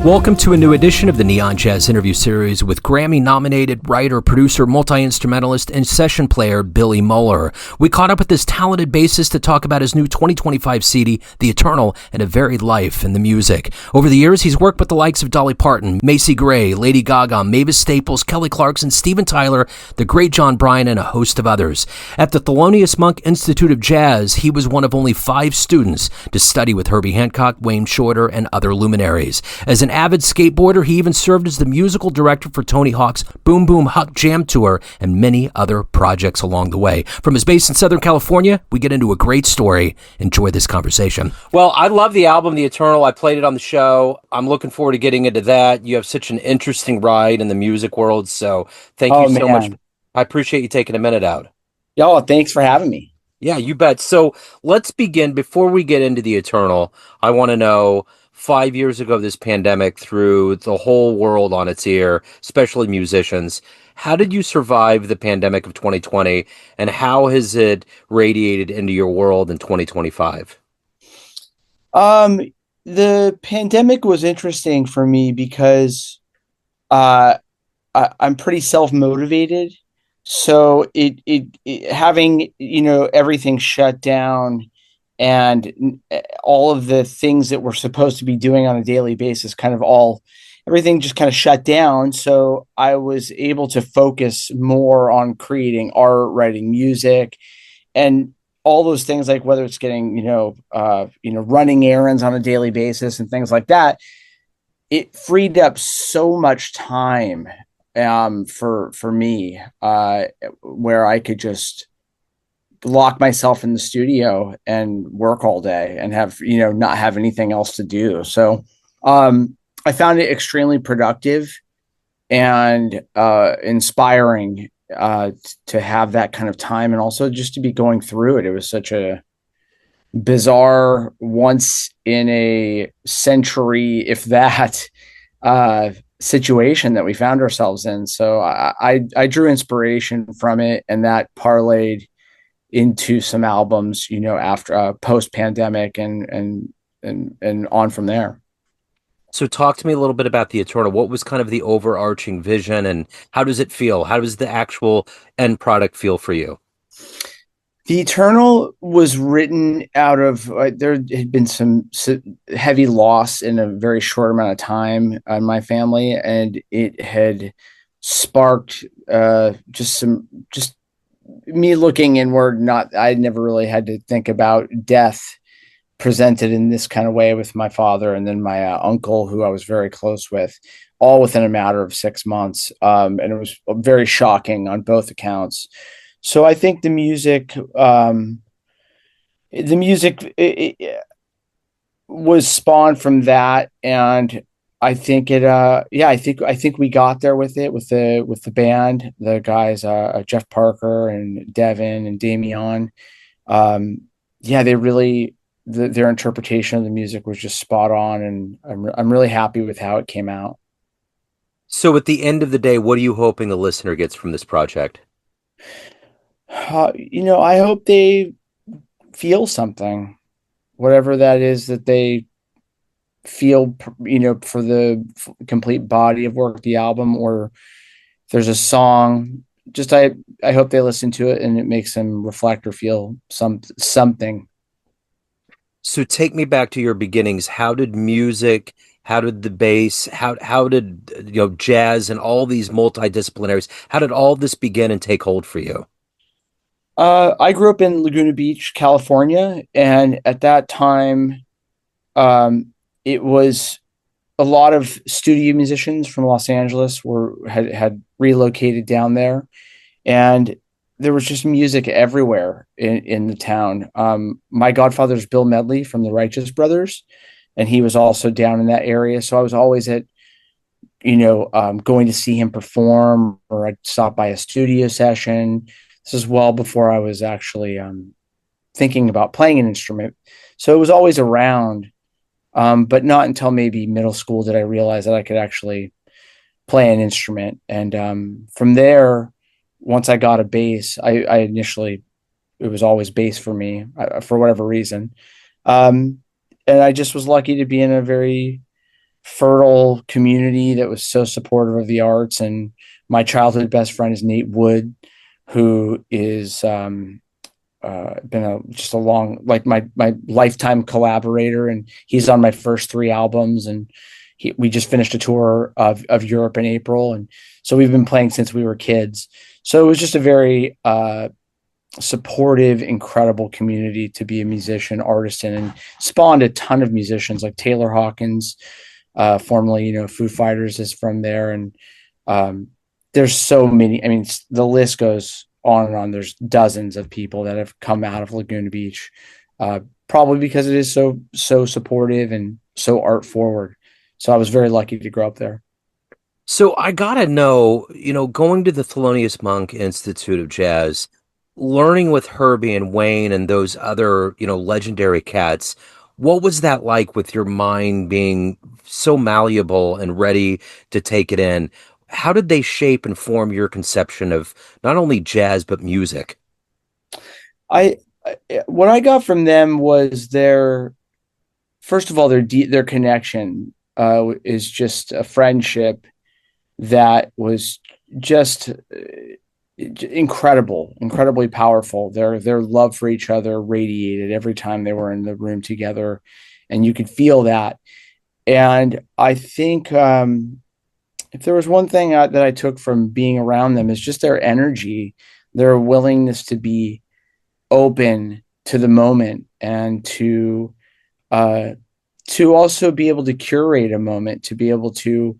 Welcome to a new edition of the Neon Jazz interview series with Grammy-nominated writer, producer, multi-instrumentalist, and session player Billy Mohler. We caught up with this talented bassist to talk about his new 2025 CD, The Eternal, and a varied life in the music. Over the years, he's worked with the likes of Dolly Parton, Macy Gray, Lady Gaga, Mavis Staples, Kelly Clarkson, Steven Tyler, the great Jon Brion, and a host of others. At the Thelonious Monk Institute of Jazz, he was one of only 5 students to study with Herbie Hancock, Wayne Shorter, and other luminaries. As an avid skateboarder, he even served as the musical director for Tony Hawk's Boom Boom Huck Jam Tour and many other projects along the way. From his base in Southern California, we get into a great story. Enjoy this conversation. Well, I love the album, The Eternal. I played it on the show. I'm looking forward to getting into that. You have such an interesting ride in the music world, so thank you so much. I appreciate you taking a minute out. Y'all, thanks for having me. Yeah, you bet. So let's begin. Before we get into The Eternal, I want to know, 5 years ago, this pandemic threw the whole world on its ear, especially musicians. How did you survive the pandemic of 2020, and how has it radiated into your world in 2025? The pandemic was interesting for me because I'm pretty self-motivated. So it having, everything shut down and all of the things that we're supposed to be doing on a daily basis, everything just kind of shut down. So I was able to focus more on creating art, writing music, and all those things, like whether it's getting, running errands on a daily basis and things like that. It freed up so much time for me, where I could just lock myself in the studio and work all day and have, not have anything else to do. So I found it extremely productive and inspiring to have that kind of time, and also just to be going through it. It was such a bizarre, once in a century, if that, situation that we found ourselves in. So I drew inspiration from it, and that parlayed into some albums, after post pandemic and on from there. So talk to me a little bit about The Eternal. What was kind of the overarching vision, and how does it feel? How does the actual end product feel for you? The Eternal was written out of, there had been some heavy loss in a very short amount of time in my family, and it had sparked just me looking inward. I never really had to think about death presented in this kind of way with my father, and then my uncle, who I was very close with, all within a matter of 6 months. And it was very shocking on both accounts. So I think the music was spawned from that, and I think I think we got there with it, with the band, the guys, Jeff Parker and Devin and Damian. They really, their interpretation of the music was just spot on, and I'm really happy with how it came out. So at the end of the day, what are you hoping the listener gets from this project? I hope they feel something, whatever that is that they feel, for the complete body of work, the album, or if there's a song, just I hope they listen to it and it makes them reflect or feel something. So take me back to your beginnings. How did the bass, how did jazz and all these multidisciplinaries, how did all this begin and take hold for you? I grew up in Laguna Beach, California, and at that time, it was a lot of studio musicians from Los Angeles had relocated down there, and there was just music everywhere in the town. My godfather's Bill Medley from the Righteous Brothers, and he was also down in that area. So I was always at, going to see him perform, or I'd stop by a studio session. This is well before I was actually thinking about playing an instrument. So it was always around, but not until maybe middle school did I realize that I could actually play an instrument. And from there, once I got a bass, I initially, it was always bass for me, for whatever reason. And I just was lucky to be in a very fertile community that was so supportive of the arts. And my childhood best friend is Nate Wood, who is been just a long, like my lifetime collaborator, and he's on my first three albums. And we just finished a tour of Europe in April, and so we've been playing since we were kids. So it was just a very supportive, incredible community to be a musician, artist in, and spawned a ton of musicians like Taylor Hawkins, formerly, Foo Fighters, is from there. And there's so many. I mean, the list goes on and on. There's dozens of people that have come out of Laguna Beach, probably because it is so supportive and so art forward. So I was very lucky to grow up there. So I gotta know, going to the Thelonious Monk Institute of Jazz, learning with Herbie and Wayne and those other, legendary cats, what was that like with your mind being so malleable and ready to take it in? How did they shape and form your conception of not only jazz but music? I what I got from them was their, first of all, their connection is just a friendship that was just incredibly powerful. Their love for each other radiated every time they were in the room together, and you could feel that. And I think if there was one thing that I took from being around them, is just their energy, their willingness to be open to the moment, and uh, to also be able to curate a moment, to be able to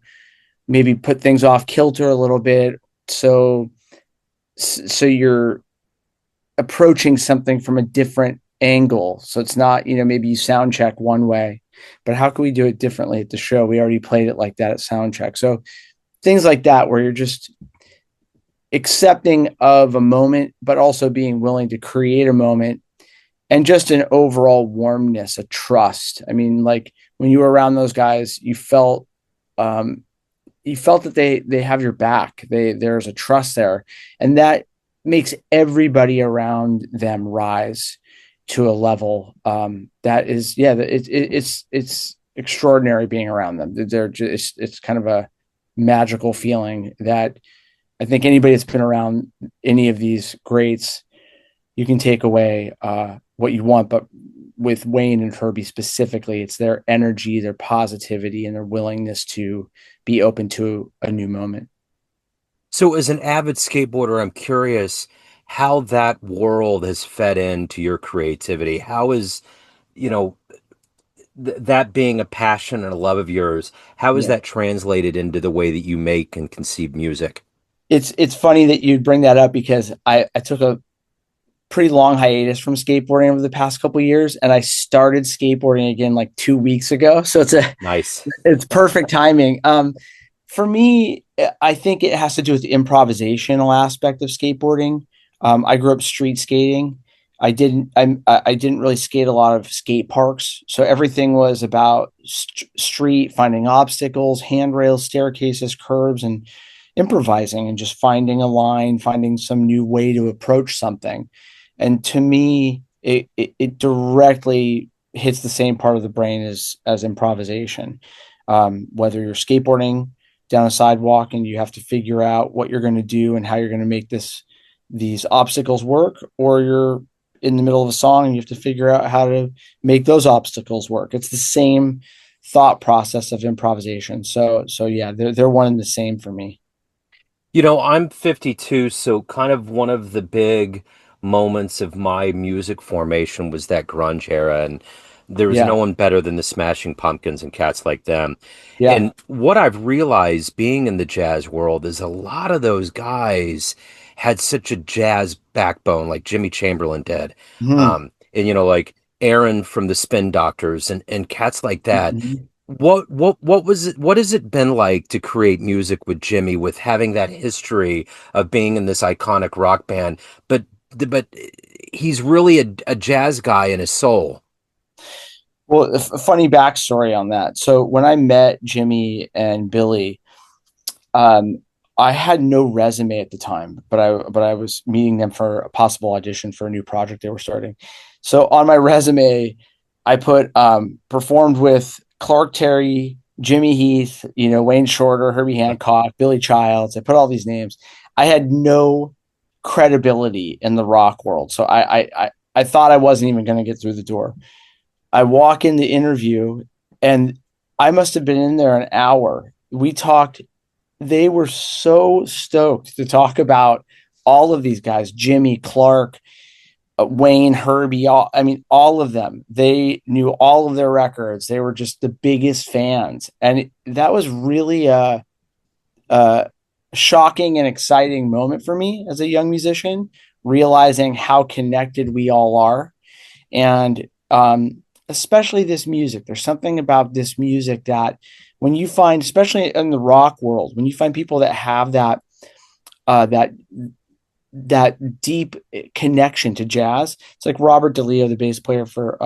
maybe put things off kilter a little bit. So you're approaching something from a different angle. So it's not, maybe you sound check one way, but how can we do it differently at the show? We already played it like that at sound check. So things like that, where you're just accepting of a moment, but also being willing to create a moment, and just an overall warmness, a trust. I mean, like when you were around those guys, um, you felt that they have your back. There's a trust there, and that makes everybody around them rise to a level that is, yeah, it's extraordinary being around them. They're just, it's kind of a magical feeling that I think anybody that's been around any of these greats, you can take away what you want. But with Wayne and Herbie specifically, it's their energy, their positivity, and their willingness to be open to a new moment. So, as an avid skateboarder, I'm curious how that world has fed into your creativity. How is, you know, that being a passion and a love of yours, how is Yeah. that translated into the way that you make and conceive music? It's funny that you bring that up, because I took a pretty long hiatus from skateboarding over the past couple of years, and I started skateboarding again like 2 weeks ago. So Nice. it's perfect timing. For me, I think it has to do with the improvisational aspect of skateboarding. I grew up street skating. I didn't really skate a lot of skate parks, so everything was about street, finding obstacles, handrails, staircases, curbs, and improvising, and just finding a line, finding some new way to approach something. And to me, it directly hits the same part of the brain as improvisation. Whether you're skateboarding down a sidewalk and you have to figure out what you're going to do and how you're going to make these obstacles work, or you're in the middle of a song and you have to figure out how to make those obstacles work. It's the same thought process of improvisation. So yeah, they're one and the same for me. I'm 52, so kind of one of the big moments of my music formation was that grunge era, and there was Yeah, no one better than the Smashing Pumpkins and cats like them. yeah. And what I've realized being in the jazz world is a lot of those guys had such a jazz backbone, like Jimmy Chamberlain did. Mhm. And like Aaron from the Spin Doctors and cats like that. Mhm. What was it? What has it been like to create music with Jimmy, with having that history of being in this iconic rock band, but he's really a jazz guy in his soul. Well, a funny backstory on that. So when I met Jimmy and Billy, um, I had no resume at the time, but I was meeting them for a possible audition for a new project they were starting. So on my resume, I put performed with Clark Terry, Jimmy Heath, Wayne Shorter, Herbie Hancock, Billy Childs. I put all these names. I had no credibility in the rock world. So I thought I wasn't even going to get through the door. I walk in the interview and I must have been in there an hour. We talked. They were so stoked to talk about all of these guys, Jimmy, Clark, Wayne, Herbie, all of them. They knew all of their records. They were just the biggest fans. And that was really a shocking and exciting moment for me as a young musician, realizing how connected we all are. And especially this music, there's something about this music that when you find, especially in the rock world, when you find people that have that deep connection to jazz. It's like Robert DeLeo, the bass player for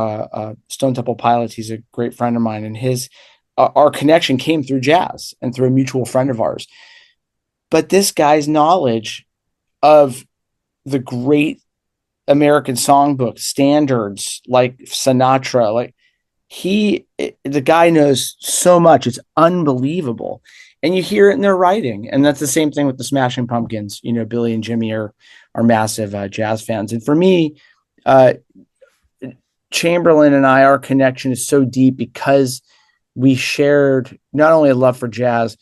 Stone Temple Pilots. He's a great friend of mine, and our connection came through jazz and through a mutual friend of ours. But this guy's knowledge of the great American songbook standards like Sinatra, the guy knows so much. It's unbelievable. And you hear it in their writing. And that's the same thing with the Smashing Pumpkins. Billy and Jimmy are massive jazz fans. And for me, Chamberlain and I, our connection is so deep because we shared not only a love for jazz,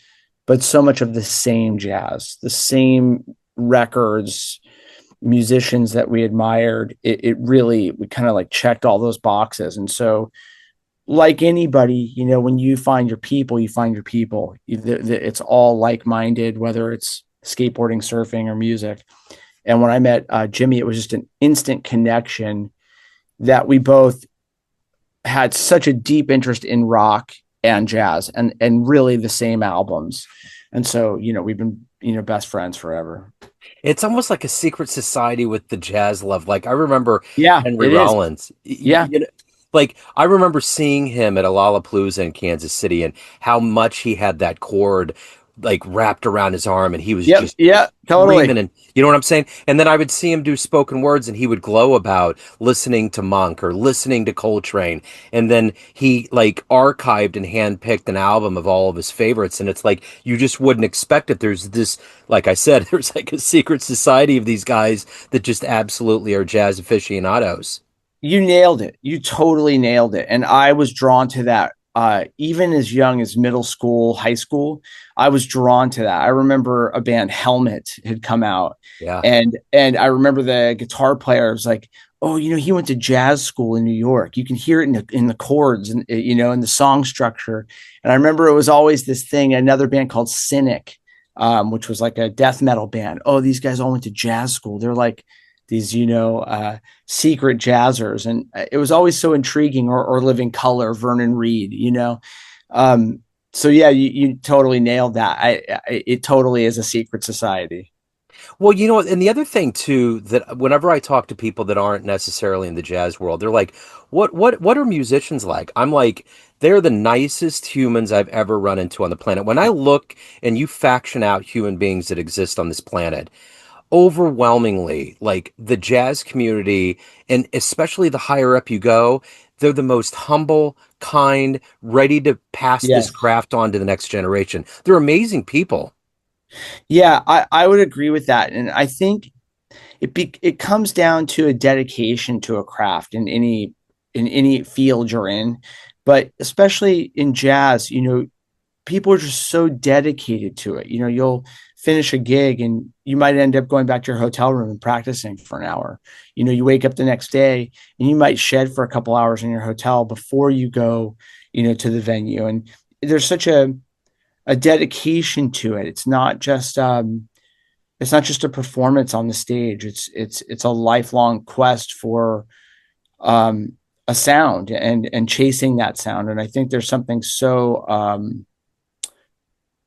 but so much of the same jazz, the same records, musicians that we admired. It really, we kind of like checked all those boxes. And so, like anybody, when you find your people, you find your people. It's all like-minded, whether it's skateboarding, surfing, or music. And when I met Jimmy, it was just an instant connection that we both had such a deep interest in rock and jazz and really the same albums. And so, we've been, best friends forever. It's almost like a secret society with the jazz love. Like I remember Yeah, Henry it is. Rollins. Yeah. Like I remember seeing him at a Lollapalooza in Kansas City and how much he had that cord like wrapped around his arm and he was Yep. just Yeah, totally. screaming and you know what I'm saying? And then I would see him do spoken words and he would glow about listening to Monk or listening to Coltrane. And then he like archived and handpicked an album of all of his favorites. And it's like you just wouldn't expect it. There's this, like I said, there's like a secret society of these guys that just absolutely are jazz aficionados. You nailed it. You totally nailed it. And I was drawn to that. Even as young as middle school, high school, I was drawn to that. I remember a band Helmet had come out, Yeah. and I remember the guitar player was like, "Oh, he went to jazz school in New York. You can hear it in the chords and in the song structure." And I remember it was always this thing. Another band called Cynic, which was like a death metal band. Oh, these guys all went to jazz school. They're like these secret jazzers, and it was always so intriguing. Or Living Color, Vernon Reed, so yeah, you totally nailed that. It totally is a secret society. Well, and the other thing too, that whenever I talk to people that aren't necessarily in the jazz world, they're like, what are musicians like? I'm like, they're the nicest humans I've ever run into on the planet. When I look and you faction out human beings that exist on this planet, overwhelmingly, like the jazz community, and especially the higher up you go, they're the most humble, kind, ready to pass this Yes. craft on to the next generation. They're amazing people. Yeah, I would agree with that. And I think it comes down to a dedication to a craft in any field you're in, but especially in jazz, people are just so dedicated to it. You'll finish a gig and you might end up going back to your hotel room and practicing for an hour. You wake up the next day and you might shed for a couple hours in your hotel before you go, to the venue. And there's such a dedication to it. It's not just a performance on the stage. It's a lifelong quest for a sound and chasing that sound. And I think there's something so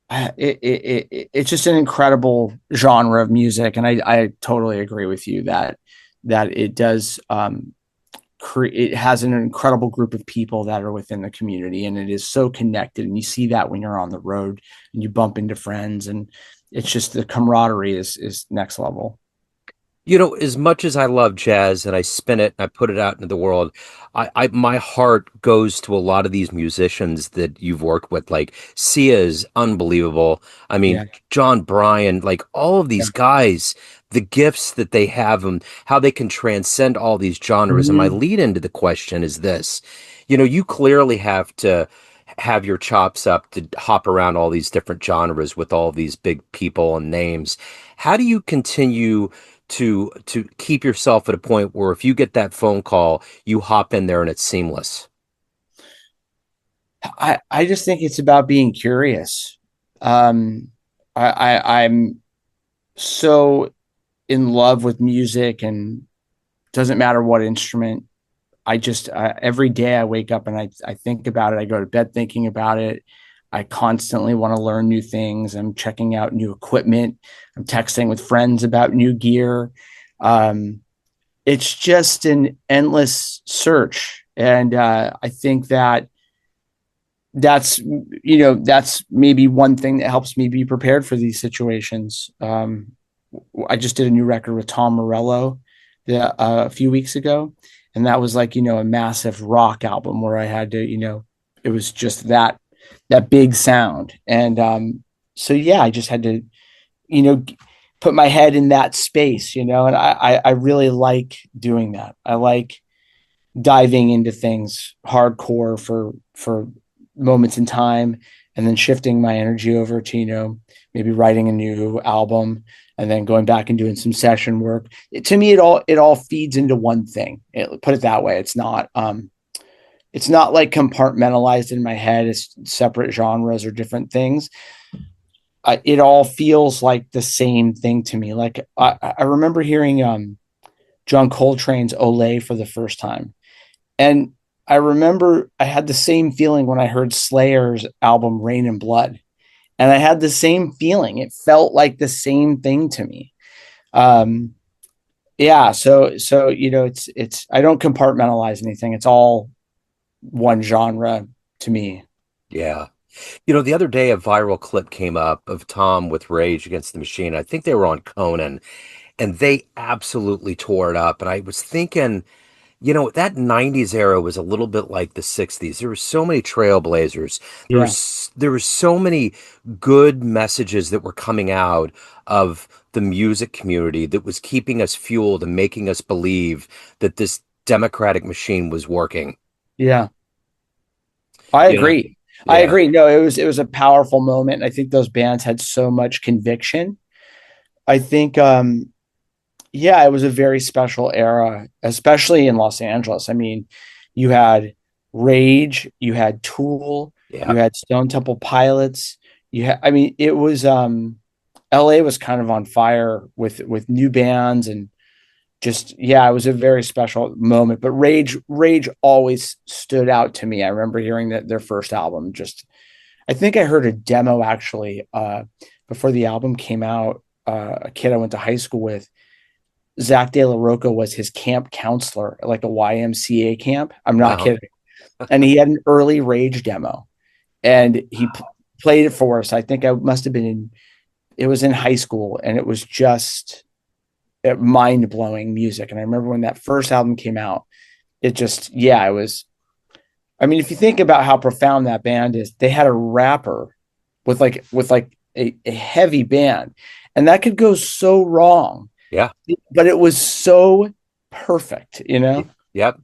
it's just an incredible genre of music, and I totally agree with you that it does it has an incredible group of people that are within the community, and it is so connected. And you see that when you're on the road and you bump into friends, and it's just the camaraderie is next level. You know, as much as I love jazz and I spin it and I put it out into the world, my heart goes to a lot of these musicians that you've worked with. Like Sia is unbelievable. I mean, Yeah. Jon Brion, like all of Yeah. these guys, the gifts that they have and how they can transcend all these genres. And my Mhm. lead into the question is this, you know, you clearly have to have your chops up to hop around all these different genres with all these big people and names. How do you continue to keep yourself at a point where if you get that phone call, you hop in there and it's seamless? I just think it's about being curious. Um, I'm so in love with music, and doesn't matter what instrument. I just every day I wake up and I think about it. I go to bed thinking about it. I constantly want to learn new things. I'm checking out new equipment. I'm texting with friends about new gear. Um, it's just an endless search, and I think that that's maybe one thing that helps me be prepared for these situations. I just did a new record with Tom Morello a few weeks ago, and that was like a massive rock album where I had to it was just that big sound, and so yeah, I just had to you know put my head in that space, and I really like doing that. I like diving into things hardcore for moments in time, and then shifting my energy over to maybe writing a new album, and then going back and doing some session work. To me, it all feeds into one thing. Put it that way. It's not like compartmentalized in my head. It's separate genres or different things. It all feels like the same thing to me. Like I remember hearing John Coltrane's Olay for the first time, and I remember I had the same feeling when I heard Slayer's album Rain and Blood. And I had the same feeling. It felt like the same thing to me. Um, yeah, so it's I don't compartmentalize anything. It's all one genre to me. Yeah. You know, the other day a viral clip came up of Tom with Rage Against the Machine. I think they were on Conan and they absolutely tore it up. And I was thinking, you know, that 90s era was a little bit like the 60s. There were so many trailblazers. Yeah. There were so many good messages that were coming out of the music community that was keeping us fueled and making us believe that this democratic machine was working. Yeah. I You know? agree. I Yeah. agree. No, it was a powerful moment. I think those bands had so much conviction. I think yeah, it was a very special era, especially in Los Angeles. I mean, you had Rage, you had Tool, Yeah. you had Stone Temple Pilots. I mean, it was LA was kind of on fire with new bands, and just yeah, it was a very special moment. But Rage always stood out to me. I remember hearing that their first album. Just I think I heard a demo actually before the album came out. A kid I went to high school with, Zach De La Rocca, was his camp counselor at like a YMCA camp. I'm not Wow. kidding. And he had an early Rage demo, and he played it for us. I think I must have been it was in high school, and it was just mind blowing music. And I remember when that first album came out, it just, yeah, it was. I mean, if you think about how profound that band is, they had a rapper with like a heavy band, and that could go so wrong, Yeah. but it was so perfect, you know? Yep.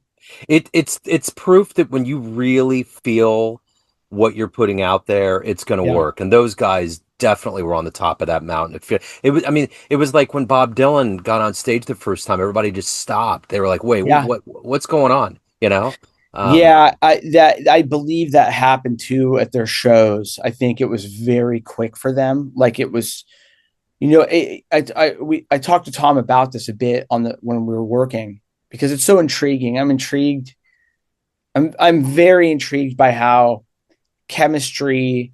It's proof that when you really feel what you're putting out there, it's going to Yeah. work. And those guys definitely were on the top of that mountain. It was, I mean, it was like when Bob Dylan got on stage the first time, everybody just stopped. They were like, "Wait, Yeah. what's going on?" You know? Um, Yeah, I believe that happened too at their shows. I think it was very quick for them. Like it was, I talked to Tom about this a bit on the when we were working, because it's so intriguing. I'm intrigued. I'm very intrigued by how chemistry,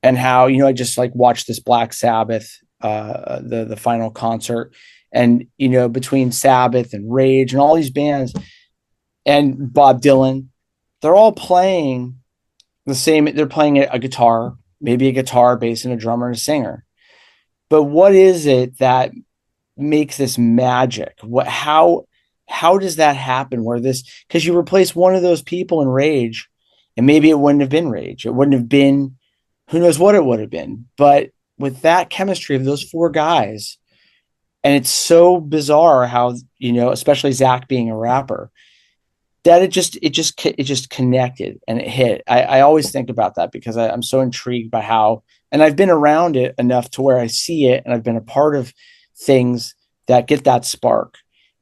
and how I just like watched this Black Sabbath the final concert, and between Sabbath and Rage and all these bands and Bob Dylan, they're all playing the same. They're playing a guitar, maybe a guitar, bass, and a drummer and a singer. But what is it that makes this magic? How does that happen where this, because you replace one of those people in Rage and maybe it wouldn't have been Rage. It wouldn't have been, who knows what it would have been. But with that chemistry of those four guys, and it's so bizarre how, especially Zach being a rapper, that it just connected and it hit. I always think about that because I'm so intrigued by how, and I've been around it enough to where I see it, and I've been a part of things that get that spark,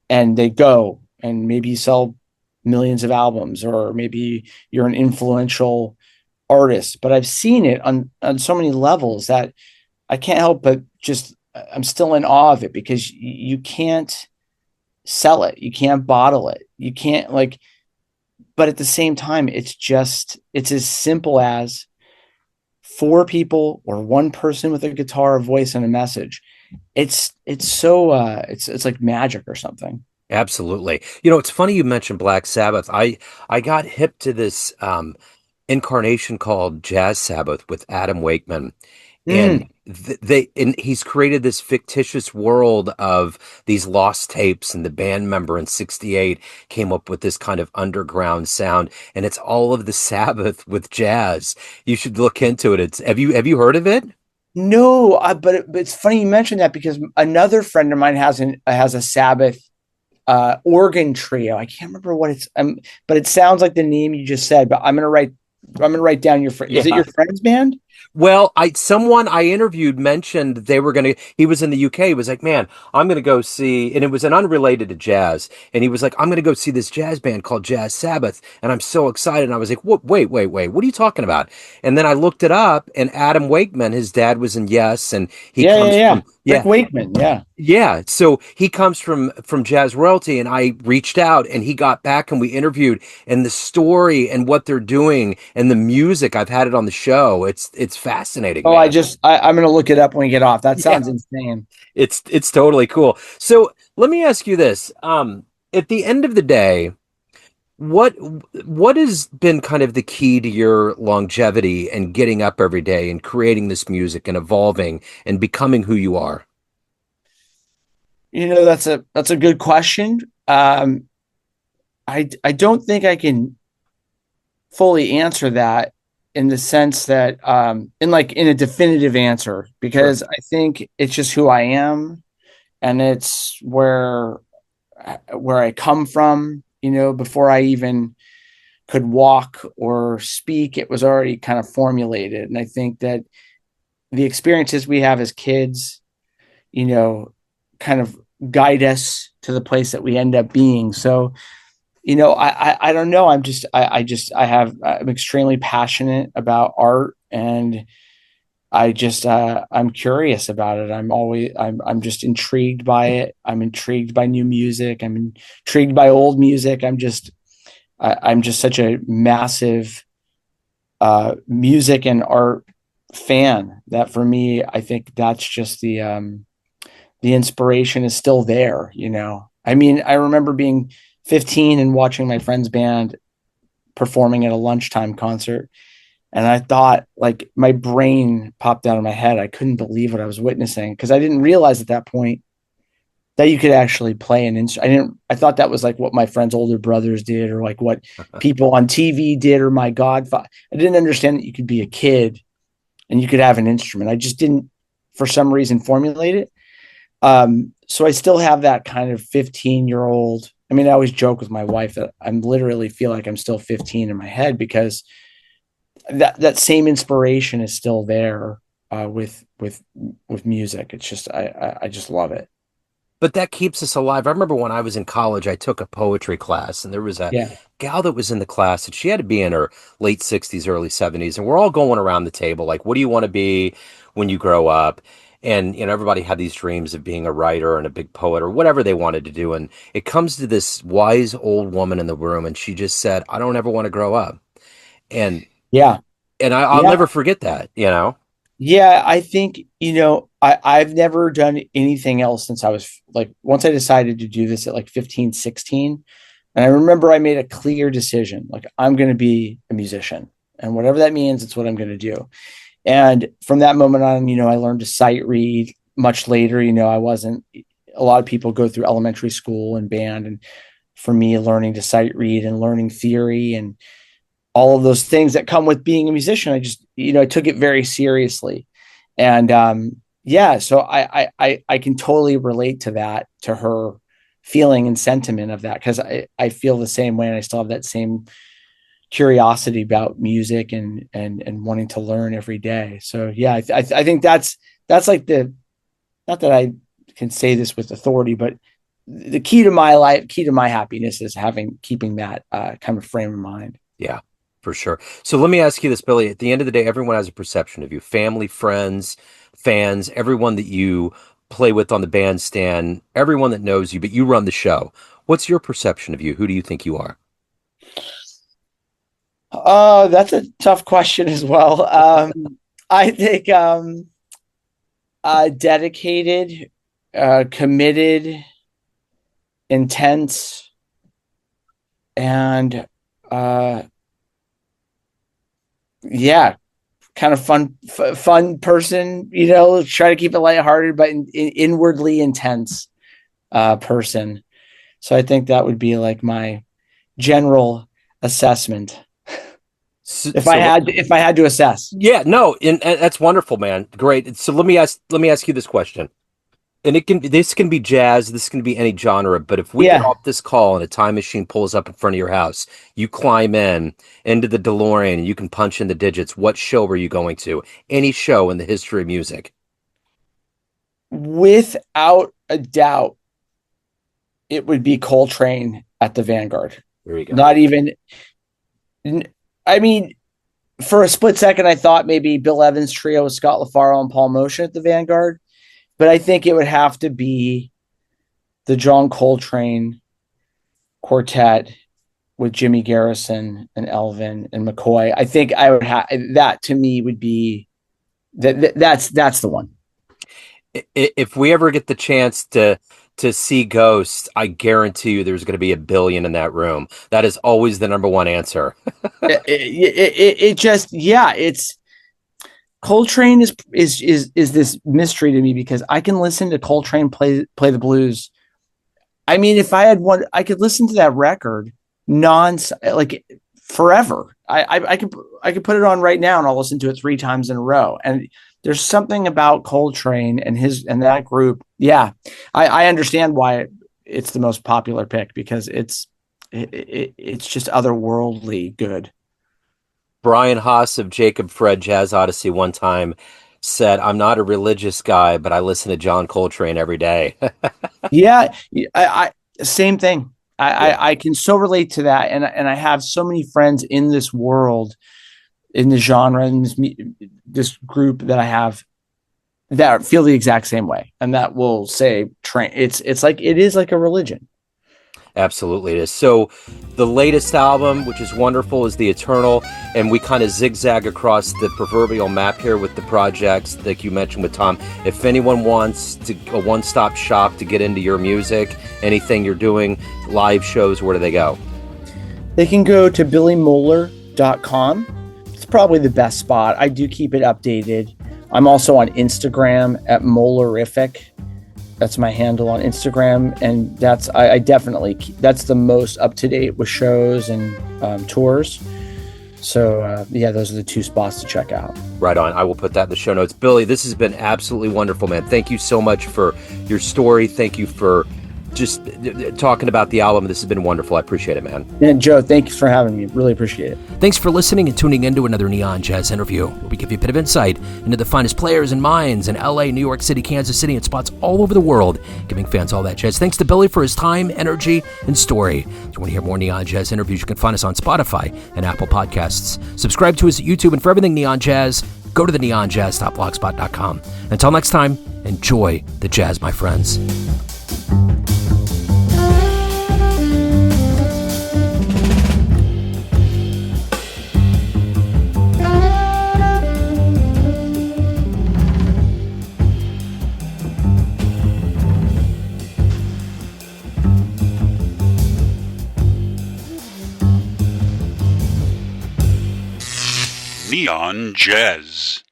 and they go, and maybe you sell millions of albums, or maybe you're an influential artist. But I've seen it on so many levels that I can't help but just, I'm still in awe of it, because you can't sell it, you can't bottle it, you can't, like, but at the same time, it's as simple as four people or one person with a guitar, a voice, and a message. It's like magic or something. Absolutely. It's funny you mentioned Black Sabbath. I got hip to this incarnation called Jazz Sabbath with Adam Wakeman. And Mm. he's created this fictitious world of these lost tapes, and the band member in '68 came up with this kind of underground sound, and it's all of the Sabbath with jazz. You should look into it. It's have you heard of it? No, but it's funny you mentioned that, because another friend of mine has a Sabbath organ trio. I can't remember what it's, but it sounds like the name you just said. But I'm gonna write down your friend. Is it Yeah. your friend's band? Well, someone I interviewed mentioned they were he was in the UK. He was like, man, I'm gonna go see, and it was an unrelated to jazz. And he was like, I'm gonna go see this jazz band called Jazz Sabbath. And I'm so excited. And I was like, what, wait, what are you talking about? And then I looked it up, and Adam Wakeman, his dad was in Yes, and he Yeah, yeah, comes yeah. from, Rick yeah. Wakeman. Yeah. Yeah, so he comes from Jazz Royalty, and I reached out, and he got back, and we interviewed, and the story and what they're doing and the music. I've had it on the show. It's fascinating, Oh, man. I'm gonna look it up when we get off. That Yeah, sounds insane. it's totally cool. So let me ask you this: at the end of the day, what what has been kind of the key to your longevity and getting up every day and creating this music and evolving and becoming who you are? That's a good question. I don't think I can fully answer that in the sense that, in a definitive answer, Sure. because I think it's just who I am, and it's where I come from. Before I even could walk or speak, it was already kind of formulated. And I think that the experiences we have as kids, you know, kind of guide us to the place that we end up being. So, I don't know. I'm extremely passionate about art, and I'm curious about it. I'm just intrigued by it. I'm intrigued by new music. I'm intrigued by old music. I'm just such a massive music and art fan that, for me, I think that's just the inspiration is still there. I mean, I remember being 15 and watching my friend's band performing at a lunchtime concert. And I thought, like, my brain popped out of my head. I couldn't believe what I was witnessing, because I didn't realize at that point that you could actually play an instrument. I thought that was like what my friend's older brothers did, or like what people on TV did, or my godfather. I didn't understand that you could be a kid and you could have an instrument. I just didn't, for some reason, formulate it. So I still have that kind of 15-year-old. I mean, I always joke with my wife that I'm literally feel like I'm still 15 in my head, because that same inspiration is still there, with music. It's just, I just love it. But that keeps us alive. I remember when I was in college, I took a poetry class, and there was a Yeah. gal that was in the class, and she had to be in her late 60s, early 70s. And we're all going around the table, like, what do you want to be when you grow up? And, everybody had these dreams of being a writer and a big poet or whatever they wanted to do. And it comes to this wise old woman in the room, and she just said, I don't ever want to grow up. And, Yeah. I'll Yeah. never forget that. Yeah. I think, I've never done anything else since I was like, once I decided to do this at like 15, 16. And I remember I made a clear decision, like, I'm going to be a musician, and whatever that means, it's what I'm going to do. And from that moment on, I learned to sight read much later. I wasn't a lot of people go through elementary school and band, and for me, learning to sight read and learning theory and all of those things that come with being a musician, I just, I took it very seriously. And so I can totally relate to that, to her feeling and sentiment of that, because I feel the same way, and I still have that same curiosity about music and wanting to learn every day. So yeah, I think that's like not that I can say this with authority, but the key to my life, key to my happiness is keeping that kind of frame of mind. Yeah, for sure. So let me ask you this, Billy. At the end of the day, everyone has a perception of you: family, friends, fans, everyone that you play with on the bandstand, everyone that knows you, but you run the show. What's your perception of you? Who do you think you are? That's a tough question as well. I think dedicated, committed, intense, and yeah, kind of fun person. Try to keep it lighthearted, but inwardly intense person. So I think that would be like my general assessment. If I had to assess. Yeah, no, and that's wonderful, man. Great. So let me ask you this question. And this can be jazz, this can be any genre, but if we get off this call and a time machine pulls up in front of your house, you climb into the DeLorean and you can punch in the digits, what show are you going to? Any show in the history of music? Without a doubt, it would be Coltrane at the Vanguard. There you go. Not even, I mean, for a split second, I thought maybe Bill Evans' trio with Scott LaFaro and Paul Motian at the Vanguard. But I think it would have to be the John Coltrane quartet with Jimmy Garrison and Elvin and McCoy. I think I would have that. To me, would be that's the one. If we ever get the chance to see Ghost, I guarantee you there's going to be a billion in that room. That is always the number one answer. It's Coltrane is this mystery to me, because I can listen to Coltrane play the blues. I mean, if I had one, I could listen to that record like forever. I could put it on right now and I'll listen to it 3 times in a row. And there's something about Coltrane and that group. Yeah, I understand why it's the most popular pick, because it's just otherworldly good. Brian Haas of Jacob Fred Jazz Odyssey one time said, "I'm not a religious guy, but I listen to John Coltrane every day." Yeah, I same thing. I can so relate to that, and I have so many friends in this world, in the genre, in this group that I have that feel the exact same way, and that will say, it's like it is like a religion. Absolutely it is. So the latest album, which is wonderful, is The Eternal, and we kind of zigzag across the proverbial map here with the projects like you mentioned with Tom. If anyone wants a one-stop shop to get into your music, anything you're doing, live shows, where do they go? They can go to billymohler.com. It's probably the best spot. I do keep it updated. I'm also on Instagram at Mohlerific. That's my handle on Instagram, and that's that's the most up to date with shows and tours. So those are the 2 spots to check out. Right on. I will put that in the show notes. Billy, this has been absolutely wonderful, man. Thank you so much for your story. Thank you for just talking about the album. This has been wonderful. I appreciate it, man. And Joe, thanks for having me. Really appreciate it. Thanks for listening and tuning in to another Neon Jazz interview, where we give you a bit of insight into the finest players and minds in LA, New York City, Kansas City, and spots all over the world, giving fans all that jazz. Thanks to Billy for his time, energy, and story. If you want to hear more Neon Jazz interviews, you can find us on Spotify and Apple Podcasts. Subscribe to us at YouTube, and for everything Neon Jazz, go to the neonjazz.blogspot.com. Until next time, enjoy the jazz, my friends. Neon Jazz.